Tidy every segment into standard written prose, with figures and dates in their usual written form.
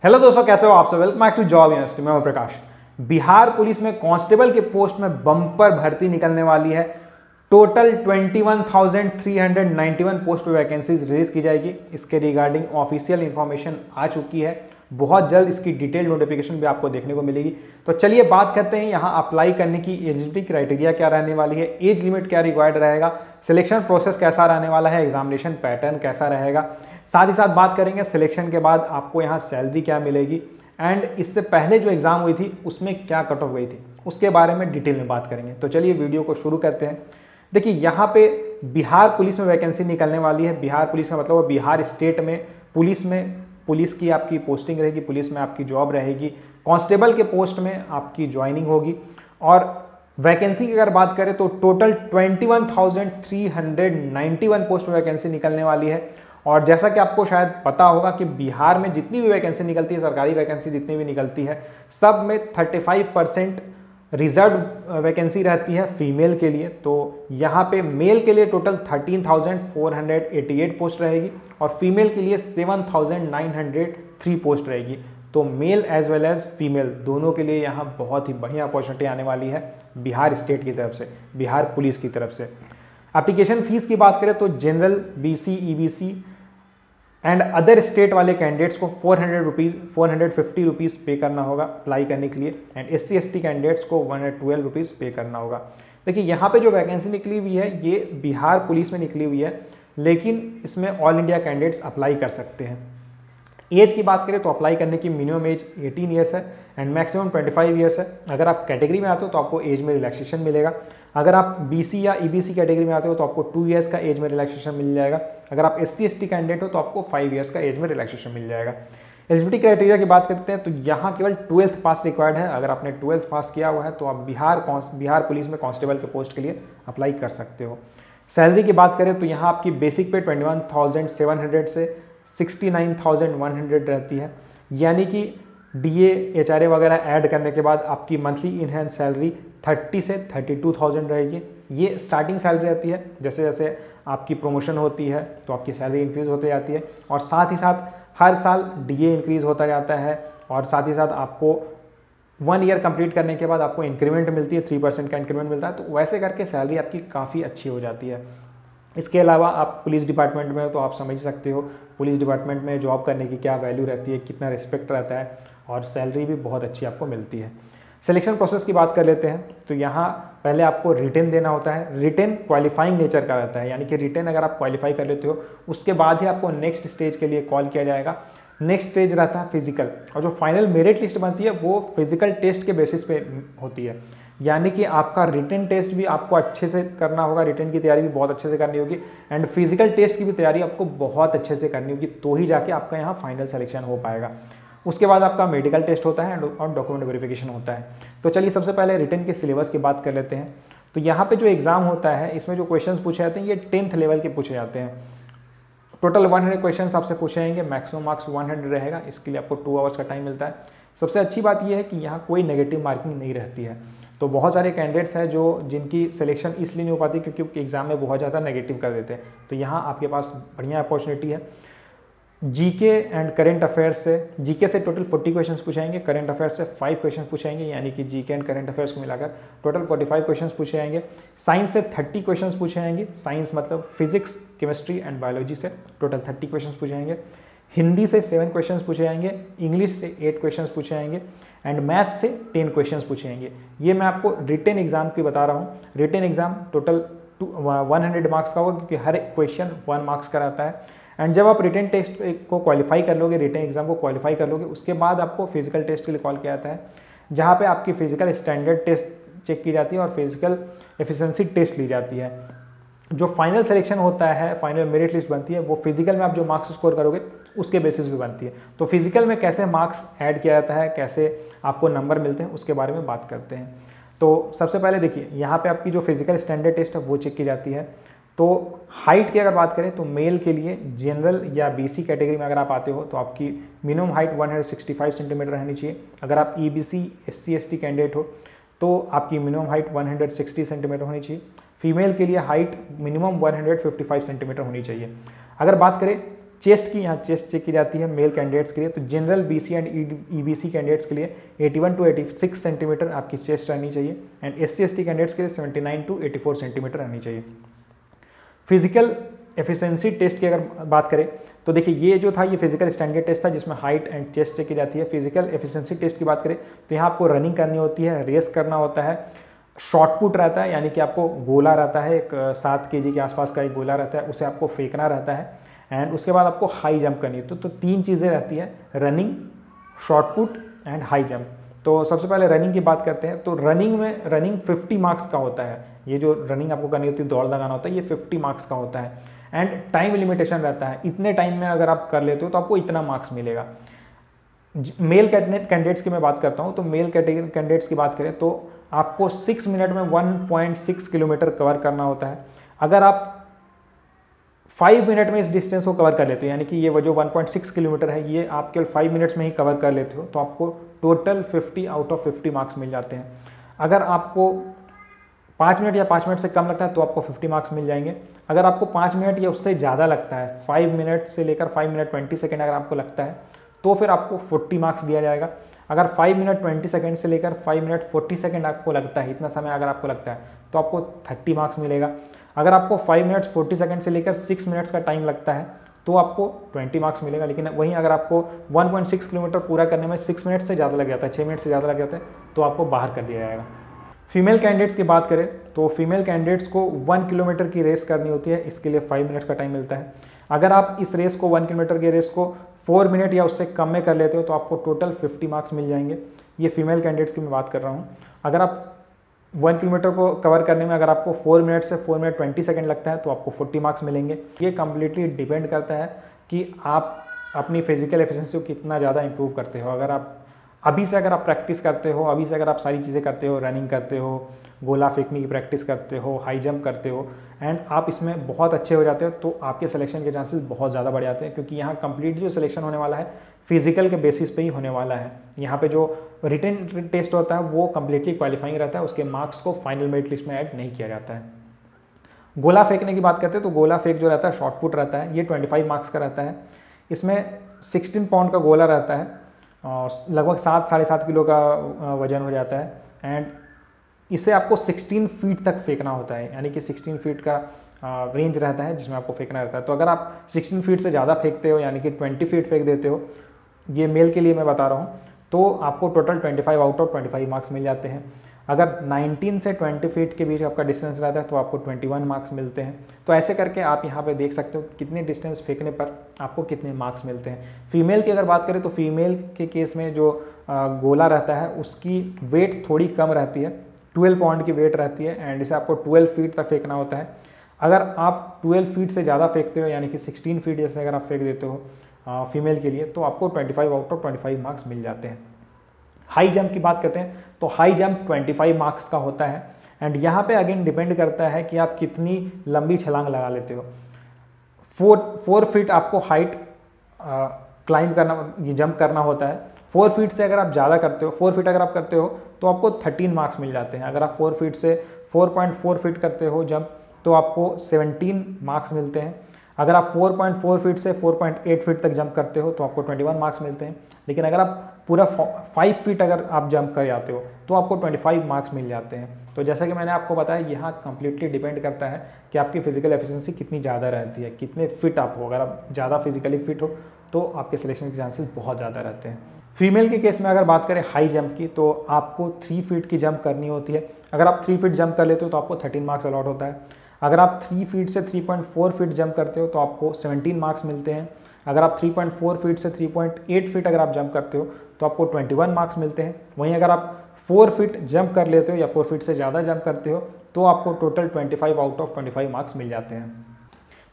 Hello दोस्तों, कैसे हो आप सब। Welcome back to job university. मैं हूं प्रकाश। बिहार पुलिस में कांस्टेबल के पोस्ट में बम्पर भर्ती निकलने वाली है। टोटल 21,391 पोस्ट पे वैकेंसीज रिलीज की जाएगी। इसके रिगार्डिंग ऑफिशियल इंफॉर्मेशन आ चुकी है। बहुत जल्द इसकी डिटेल नोटिफिकेशन भी आपको देखने को मिलेगी। तो चलिए बात करते हैं यहाँ अप्लाई करने की एलिजिबिलिटी क्राइटेरिया क्या रहने वाली है, एज लिमिट क्या रिक्वायर्ड रहेगा, सिलेक्शन प्रोसेस कैसा रहने वाला है, एग्जामिनेशन पैटर्न कैसा रहेगा। साथ ही साथ बात करेंगे सिलेक्शन के बाद आपको यहाँ सैलरी क्या मिलेगी एंड इससे पहले जो एग्जाम हुई थी उसमें क्या कट ऑफ गई थी, उसके बारे में डिटेल में बात करेंगे। तो चलिए वीडियो को शुरू करते हैं। देखिए यहाँ पे बिहार पुलिस में वैकेंसी निकलने वाली है। बिहार पुलिस का मतलब बिहार स्टेट में पुलिस की आपकी पोस्टिंग रहेगी, पुलिस में आपकी जॉब रहेगी। कांस्टेबल के पोस्ट में आपकी ज्वाइनिंग होगी। और वैकेंसी की अगर बात करें तो टोटल 21,391 पोस्ट में वैकेंसी निकलने वाली है। और जैसा कि आपको शायद पता होगा कि बिहार में जितनी भी वैकेंसी निकलती है, सरकारी वैकेंसी जितनी भी निकलती है, सब में 35% रिजर्व वैकेंसी रहती है फीमेल के लिए। तो यहाँ पे मेल के लिए टोटल 13,488 पोस्ट रहेगी और फीमेल के लिए 7,903 पोस्ट रहेगी। तो male as well as female दोनों के लिए यहाँ बहुत ही बढ़िया अपॉर्चुनिटी आने वाली है बिहार स्टेट की तरफ से, बिहार पुलिस की तरफ से। एप्लीकेशन फीस की बात करें तो general, BC, EBC and other state वाले कैंडिडेट्स को 450 रुपीज़ पे करना होगा अप्लाई करने के लिए। एंड SC ST कैंडिडेट्स को 112 रुपीज़ पे करना होगा। देखिए यहाँ पे जो वैकेंसी निकली हुई है ये बिहार पुलिस में निकली हुई है, लेकिन इसमें ऑल इंडिया कैंडिडेट्स अप्लाई कर सकते हैं। एज की बात करें तो अप्लाई करने की मिनिमम एज 18 ईयर्स है एंड मैक्सिमम 25 ईयर्स है। अगर आप कैटेगरी में आते हो तो आपको एज में रिलैक्सेशन मिलेगा। अगर आप BC या EBC कैटेगरी में आते हो तो आपको 2 ईयर्स का एज में रिलैक्सेशन मिल जाएगा। अगर आप SC ST कैंडिडेट हो तो आपको 5 ईयर्स का एज में रिलैक्सेशन मिल जाएगा। एलिजिबिलिटी क्राइटेरिया की बात करते हैं तो यहाँ केवल 12th पास रिक्वायर्ड है। अगर आपने 12th पास किया हुआ है तो आप बिहार पुलिस में कांस्टेबल के पोस्ट के लिए अप्लाई कर सकते हो। सैलरी की बात करें तो यहाँ आपकी बेसिक पे 21,700 से 69,100 रहती है, यानी कि DA HRA वगैरह ऐड करने के बाद आपकी मंथली इनहैंस सैलरी 30 से 32,000 रहेगी। ये स्टार्टिंग सैलरी रहती है। जैसे जैसे आपकी प्रमोशन होती है तो आपकी सैलरी इंक्रीज होते जाती है और साथ ही साथ हर साल DA इंक्रीज होता जाता है। और साथ ही साथ आपको 1 ईयर कंप्लीट करने के बाद आपको इंक्रीमेंट मिलती है, 3% का इंक्रीमेंट मिलता है। तो वैसे करके सैलरी आपकी काफ़ी अच्छी हो जाती है। इसके अलावा आप पुलिस डिपार्टमेंट में हो तो आप समझ सकते हो पुलिस डिपार्टमेंट में जॉब करने की क्या वैल्यू रहती है, कितना रिस्पेक्ट रहता है और सैलरी भी बहुत अच्छी आपको मिलती है। सिलेक्शन प्रोसेस की बात कर लेते हैं तो यहाँ पहले आपको रिटेन देना होता है। रिटेन क्वालिफाइंग नेचर का रहता है, यानी कि रिटेन अगर आप क्वालिफाई कर लेते हो उसके बाद ही आपको नेक्स्ट स्टेज के लिए कॉल किया जाएगा। नेक्स्ट स्टेज रहता है फिजिकल, और जो फाइनल मेरिट लिस्ट बनती है वो फिजिकल टेस्ट के बेसिस पे होती है। यानी कि आपका रिटन टेस्ट भी आपको अच्छे से करना होगा, रिटन की तैयारी भी बहुत अच्छे से करनी होगी एंड फिजिकल टेस्ट की भी तैयारी आपको बहुत अच्छे से करनी होगी, तो ही जाके आपका यहाँ फाइनल सिलेक्शन हो पाएगा। उसके बाद आपका मेडिकल टेस्ट होता है और डॉक्यूमेंट वेरिफिकेशन होता है। तो चलिए सबसे पहले रिटन के सिलेबस की बात कर लेते हैं। तो यहाँ पे जो एग्जाम होता है इसमें जो क्वेश्चंस पूछे जाते हैं ये 10th लेवल के पूछे जाते हैं। टोटल 100 क्वेश्चंस आपसे पूछे जाएंगे, मैक्सिमम मार्क्स 100 रहेगा। इसके लिए आपको 2 आवर्स का टाइम मिलता है। सबसे अच्छी बात यह है कि यहाँ कोई नेगेटिव मार्किंग नहीं रहती है। तो बहुत सारे कैंडिडेट्स हैं जिनकी सिलेक्शन इसलिए नहीं हो पाती क्योंकि एग्जाम में बहुत ज़्यादा नेगेटिव कर देते हैं। तो यहाँ आपके पास बढ़िया अपॉर्चुनिटी है। जीके एंड करंट अफेयर्स से, जीके से टोटल 40 क्वेश्चंस पूछाएंगे, करंट अफेयर्स से 5 क्वेश्चन पूछाएंगे, यानी कि जीके एंड करंट अफेयर्स को मिलाकर टोटल 45 क्वेश्चंस पूछे जाएंगे। साइंस से 30 क्वेश्चंस पूछे जाएंगे, साइंस मतलब फिजिक्स, केमिस्ट्री एंड बायोलॉजी से टोटल 30 क्वेश्चन पूछे जाएंगे। हिंदी से 7 क्वेश्चन पूछे जाएंगे, इंग्लिश से 8 क्वेश्चन पूछे जाएंगे एंड मैथ से 10 क्वेश्चन पूछे जाएंगे। ये मैं आपको रिटन एग्जाम की बता रहा हूँ। रिटन एग्जाम टोटल 100 मार्क्स का होगा क्योंकि हर क्वेश्चन 1 मार्क्स का रहता है। एंड जब आप रिटन टेस्ट को क्वालिफाई कर लोगे, रिटन एग्जाम को क्वालिफाई कर लोगे, उसके बाद आपको फिजिकल टेस्ट के लिए कॉल किया जाता है, जहाँ पे आपकी फिजिकल स्टैंडर्ड टेस्ट चेक की जाती है और फिजिकल एफिशिएंसी टेस्ट ली जाती है। जो फाइनल सिलेक्शन होता है, फाइनल मेरिट लिस्ट बनती है, वो फिजिकल में आप जो मार्क्स स्कोर करोगे उसके बेसिस पे बनती है। तो फिजिकल में कैसे मार्क्स ऐड किया जाता है, कैसे आपको नंबर मिलते हैं, उसके बारे में बात करते हैं। तो सबसे पहले देखिए यहाँ पे आपकी जो फिजिकल स्टैंडर्ड टेस्ट है वो चेक की जाती है। तो हाइट की अगर बात करें तो मेल के लिए जनरल या BC कैटेगरी में अगर आप आते हो तो आपकी मिनिमम हाइट 165 सेंटीमीटर रहनी चाहिए। अगर आप EBC SC ST कैंडिडेट हो तो आपकी मिनिमम हाइट 160 सेंटीमीटर होनी चाहिए। फीमेल के लिए हाइट मिनिमम 155 सेंटीमीटर होनी चाहिए। अगर बात करें चेस्ट की यहाँ चेस्ट चेक की जाती है मेल कैंडिडेट्स के लिए। तो general BC and EBC candidates के लिए 81 to 86 सेंटीमीटर आपकी चेस्ट रहनी चाहिए एंड एससी एसटी कैंडिडेट्स के लिए 79 to 84 सेंटीमीटर रहनी चाहिए। फिजिकल एफिशिएंसी टेस्ट की अगर बात करें तो देखिए ये जो था ये फिजिकल स्टैंडर्ड टेस्ट था जिसमें हाइट एंड चेस्ट चेक की जाती है। फिजिकल एफिशिएंसी टेस्ट की बात करें तो यहाँ आपको रनिंग करनी होती है, रेस करना होता है, शॉर्ट पुट रहता है यानी कि आपको गोला रहता है, एक 7 kg के आसपास का एक गोला रहता है, उसे आपको फेंकना रहता है एंड उसके बाद आपको हाई जंप करनी है। तो 3 चीज़ें रहती है, running, short put and high jump. तो सबसे पहले रनिंग की बात करते हैं। तो रनिंग 50 मार्क्स का होता है। ये जो रनिंग आपको करनी होती है, दौड़ लगाना होता है, ये 50 मार्क्स का होता है एंड टाइम लिमिटेशन रहता है। इतने टाइम में अगर आप कर लेते हो तो आपको इतना मार्क्स मिलेगा। मेल कैंडिडेट्स की मैं बात करता हूँ तो मेल कैटेगरी कैंडिडेट्स की बात करें तो आपको 6 मिनट में 1.6 किलोमीटर कवर करना होता है। अगर आप 5 मिनट में इस डिस्टेंस को कवर कर लेते हो यानी कि ये वो जो 1.6 किलोमीटर है ये आप केवल 5 मिनट्स में ही कवर कर लेते हो तो आपको टोटल 50 आउट ऑफ 50 मार्क्स मिल जाते हैं। अगर आपको 5 मिनट या 5 मिनट से कम लगता है तो आपको 50 मार्क्स मिल जाएंगे। अगर आपको 5 मिनट या उससे ज़्यादा लगता है, 5 मिनट से लेकर 5 मिनट 20 सेकेंड अगर आपको लगता है तो फिर आपको 40 मार्क्स दिया जाएगा। अगर 5 मिनट 20 सेकेंड से लेकर 5 मिनट 40 सेकेंड आपको लगता है, इतना समय अगर आपको लगता है तो आपको 30 मार्क्स मिलेगा। अगर आपको 5 मिनट्स 40 सेकेंड से लेकर 6 मिनट्स का टाइम लगता है तो आपको 20 मार्क्स मिलेगा। लेकिन वहीं अगर आपको 1.6 किलोमीटर पूरा करने में 6 मिनट से ज़्यादा लग जाता है, 6 मिनट से ज़्यादा लग जाता है तो आपको बाहर कर दिया जाएगा। फीमेल कैंडिडेट्स की बात करें तो फीमेल कैंडिडेट्स को 1 किलोमीटर की रेस करनी होती है, इसके लिए 5 मिनट का टाइम मिलता है। अगर आप इस रेस को 1 किलोमीटर की रेस को 4 मिनट या उससे कम में कर लेते हो तो आपको टोटल 50 मार्क्स मिल जाएंगे। ये फीमेल कैंडिडेट्स की मैं बात कर रहा हूँ। अगर आप 1 किलोमीटर को कवर करने में अगर आपको 4 मिनट से 4 मिनट 20 सेकेंड लगता है तो आपको 40 मार्क्स मिलेंगे। ये कम्प्लीटली डिपेंड करता है कि आप अपनी फिजिकल एफिशिएंसी को कितना ज़्यादा इंप्रूव करते हो। अगर आप अभी से अगर आप प्रैक्टिस करते हो, अभी से अगर आप सारी चीज़ें करते हो, रनिंग करते हो, गोला फेंकने की प्रैक्टिस करते हो, हाई जंप करते हो एंड आप इसमें बहुत अच्छे हो जाते हो तो आपके सिलेक्शन के चांसेस बहुत ज़्यादा बढ़ जाते हैं। क्योंकि यहाँ कंप्लीट जो सिलेक्शन होने वाला है फिजिकल के बेसिस पे ही होने वाला है। यहाँ पे जो रिटन टेस्ट होता है वो कम्प्लीटली क्वालिफाइंग रहता है, उसके मार्क्स को फाइनल मेरिट लिस्ट में ऐड नहीं किया जाता है। गोला फेंकने की बात करते हैं तो गोला फेंक जो रहता है शॉर्ट पुट रहता है, ये 25 मार्क्स का रहता है। इसमें 16 पाउंड का गोला रहता है और लगभग 7-7.5 किलो का वजन हो जाता है एंड इसे आपको 16 फीट तक फेंकना होता है, यानी कि 16 फीट का रेंज रहता है जिसमें आपको फेंकना रहता है। तो अगर आप 16 फीट से ज़्यादा फेंकते हो यानी कि 20 फीट फेंक देते हो, ये मेल के लिए मैं बता रहा हूँ, तो आपको टोटल 25 आउट ऑफ 25 मार्क्स मिल जाते हैं। अगर 19 से 20 फीट के बीच आपका डिस्टेंस रहता है तो आपको 21 मार्क्स मिलते हैं। तो ऐसे करके आप यहाँ पे देख सकते हो कितने डिस्टेंस फेंकने पर आपको कितने मार्क्स मिलते हैं। फीमेल की अगर बात करें तो फीमेल के केस में जो गोला रहता है उसकी वेट थोड़ी कम रहती है, 12 पाउंड की वेट रहती है एंड इसे आपको 12 फीट तक फेंकना होता है। अगर आप 12 फीट से ज़्यादा फेंकते हो यानी कि 16 फीट जैसे अगर आप फेंक देते हो फीमेल के लिए तो आपको 25 आउट ऑफ 25 मार्क्स मिल जाते हैं। हाई जंप की बात करते हैं तो हाई जंप 25 मार्क्स का होता है एंड यहाँ पे अगेन डिपेंड करता है कि आप कितनी लंबी छलांग लगा लेते हो। 4 फीट आपको हाइट क्लाइंब करना, जंप करना होता है। 4 फीट से अगर आप ज़्यादा करते हो, 4 फीट अगर आप करते हो तो आपको 13 मार्क्स मिल जाते हैं। अगर आप 4 फीट से 4.4 फीट करते हो जंप तो आपको 17 मार्क्स मिलते हैं। अगर आप 4.4 फीट से 4.8 फीट तक जंप करते हो तो आपको 21 मार्क्स मिलते हैं। लेकिन अगर आप पूरा 5 फीट अगर आप जंप कर जाते हो तो आपको 25 मार्क्स मिल जाते हैं। तो जैसा कि मैंने आपको बताया यहाँ कंप्लीटली डिपेंड करता है कि आपकी फिजिकल एफिशिएंसी कितनी ज़्यादा रहती है, कितने फिट आप हो। अगर आप ज़्यादा फिजिकली फिट हो तो आपके सिलेक्शन के चांसेस बहुत ज़्यादा रहते हैं। फीमेल के केस में अगर बात करें हाई जंप की तो आपको 3 फीट की जंप करनी होती है। अगर आप 3 फीट जंप कर लेते हो तो आपको 13 मार्क्स अलॉट होता है। अगर आप 3 फीट से 3.4 फीट जंप करते हो तो आपको 17 मार्क्स मिलते हैं। अगर आप 3.4 फीट से 3.8 फीट अगर आप जंप करते हो तो आपको 21 मार्क्स मिलते हैं। वहीं अगर आप 4 फीट जंप कर लेते हो या 4 फीट से ज़्यादा जंप करते हो तो आपको टोटल 25 आउट ऑफ 25 मार्क्स मिल जाते हैं।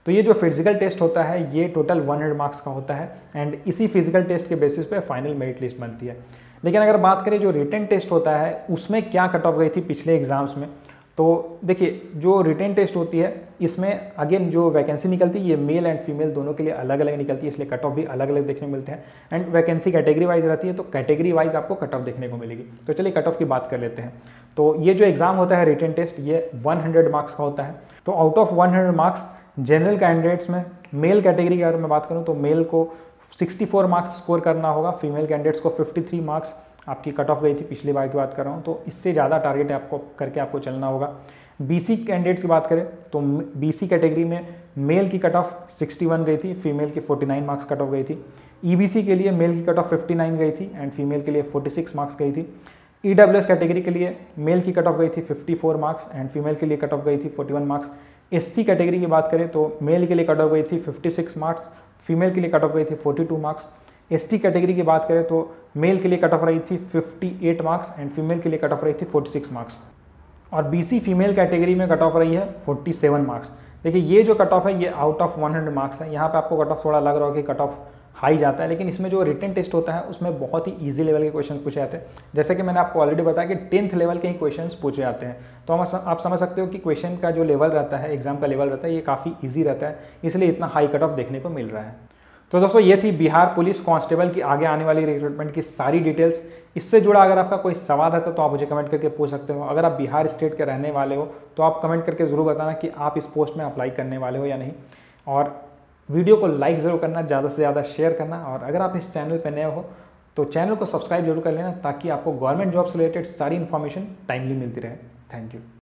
तो ये जो फिजिकल टेस्ट होता है ये टोटल 100 मार्क्स का होता है एंड इसी फिजिकल टेस्ट के बेसिस पे फाइनल मेरिट लिस्ट बनती है। लेकिन अगर बात करें जो रिटन टेस्ट होता है उसमें क्या कट ऑफ गई थी पिछले एग्जाम्स में, तो देखिए जो रिटन टेस्ट होती है इसमें अगेन जो वैकेंसी निकलती है ये मेल एंड फीमेल दोनों के लिए अलग अलग निकलती है, इसलिए कट ऑफ भी अलग अलग देखने को मिलते हैं एंड वैकेंसी कैटेगरी वाइज रहती है तो कैटेगरी वाइज आपको कट ऑफ देखने को मिलेगी। तो चलिए कट ऑफ की बात कर लेते हैं। तो ये जो एग्जाम होता है रिटन टेस्ट ये 100 मार्क्स का होता है। तो out of 100 marks general candidates में मेल कैटेगरी की अगर मैं बात करूँ तो मेल को 64 मार्क्स स्कोर करना होगा, फीमेल कैंडिडेट्स को 53 मार्क्स आपकी कट ऑफ गई थी, पिछली बार की बात कर रहा हूँ, तो इससे ज़्यादा टारगेट आपको करके आपको चलना होगा। बीसी कैंडिडेट्स की बात करें तो बीसी कैटेगरी में मेल की कट ऑफ 61 गई थी, फीमेल की 49 मार्क्स कट ऑफ गई थी। ईबीसी के लिए मेल की कट ऑफ 59 गई थी एंड फीमेल के लिए 46 मार्क्स गई थी। ईडब्ल्यूएस कैटेगरी के लिए मेल की कट ऑफ गई थी 54 मार्क्स एंड फीमेल के लिए कट ऑफ गई थी 41 मार्क्स। एससी कैटेगरी की बात करें तो मेल के लिए कट ऑफ गई थी 56 मार्क्स, फीमेल के लिए कट ऑफ गई थी 42 मार्क्स। एसटी कैटेगरी की बात करें तो मेल के लिए कट ऑफ रही थी 58 मार्क्स एंड फीमेल के लिए कट ऑफ रही थी 46 मार्क्स। और बीसी फीमेल कैटेगरी में कट ऑफ रही है 47 मार्क्स। देखिए ये जो कट ऑफ है ये आउट ऑफ 100 मार्क्स है, यहाँ पे आपको कट ऑफ थोड़ा लग रहा हो कि कट ऑफ हाई जाता है, लेकिन इसमें जो रिटन टेस्ट होता है उसमें बहुत ही इजी लेवल के क्वेश्चन पूछे जाते हैं। जैसे कि मैंने आपको ऑलरेडी बताया कि 10th लेवल के ही क्वेश्चंस पूछे जाते हैं, तो आप समझ सकते हो कि क्वेश्चन का जो लेवल रहता है, एग्जाम का लेवल रहता है, ये काफ़ी ईजी रहता है, इसलिए इतना हाई कट ऑफ देखने को मिल रहा है। तो दोस्तों ये थी बिहार पुलिस कांस्टेबल की आगे आने वाली रिक्रूटमेंट की सारी डिटेल्स। इससे जुड़ा अगर आपका कोई सवाल रहता है तो आप मुझे कमेंट करके पूछ सकते हो। अगर आप बिहार स्टेट के रहने वाले हो तो आप कमेंट करके ज़रूर बताना कि आप इस पोस्ट में अप्लाई करने वाले हो या नहीं। और वीडियो को लाइक ज़रूर करना, ज़्यादा से ज़्यादा शेयर करना, और अगर आप इस चैनल पर नए हो तो चैनल को सब्सक्राइब जरूर कर लेना ताकि आपको गवर्नमेंट जॉब से रिलेटेड सारी इन्फॉर्मेशन टाइमली मिलती रहे। Thank you.